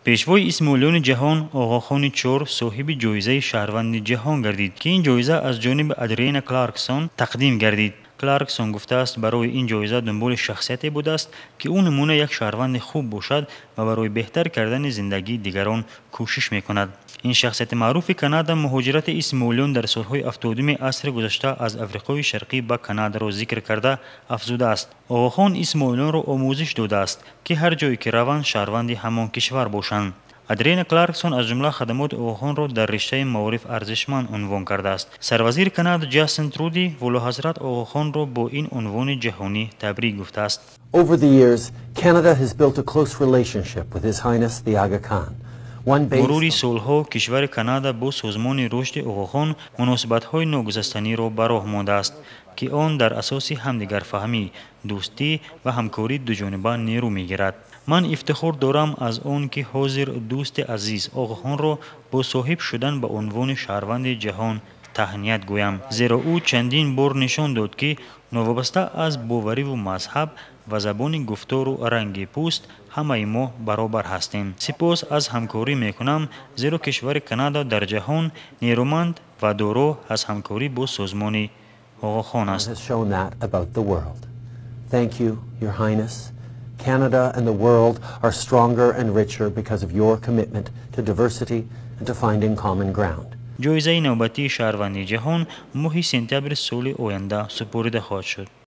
پیشوای اسماعیلیون جهان آقاخان چور صاحب جایزه شهروند جهان گردید که این جایزه از جانب ادریانا کلارکسون تقدیم گردید. کلارکسون گفته است برای این جایزه دنبال شخصیتی بوده است که او نمونه یک شهروند خوب باشد و برای بهتر کردن زندگی دیگران کوشش میکند. این شخصیت معروف کانادا مهاجرت اسماعیلیون در سالهای 70 عصر گذشته از افریقای شرقی به کانادا را ذکر کرده افزوده است آقاخان اسماعیلیون را آموزش داده است که هر جایی که روند شهروند همان کشور باشند. ادریانا کلارکسون از جمله خدمات آقاخان را در رشته معارف ارزشمند عنوان کرده است. سروزیر کانادا جاستین ترودی ولوحضرت آقاخان را با این عنوان جهانی تبریک گفته است. Over the years, Canada has built a close relationship with His Highness the Aga Khan. مرور سالها کشور کانادا با سازمان رشد آقاخان مناسبت‌های ناگسستنی را به راه مانده است که آن در اساس همدیگر فهمی، دوستی و همکاری دوجانبه نیرو می‌گیرد. من افتخار دارم از آن که حاضر دوست عزیز آقاخان را با صاحب شدن به عنوان شهروند جهان تهنیت گویم، زیرا او چندین بار نشان داد که نوابسته از باوری و مذهب و زبان گفتار و رنگ پوست همه ما برابر هستیم. سپاس از همکاری میکنم زیرا کشور کانادا در جهان نیرومند و دارا از همکاری با سازمان آقاخان است. Thank you, Your Highness. Canada and the world are stronger and richer because of your commitment to diversity and to finding common ground. جایزه نوبتی شهروندی جهان ماه سپتامبر سال آینده سپرده خواهد شد.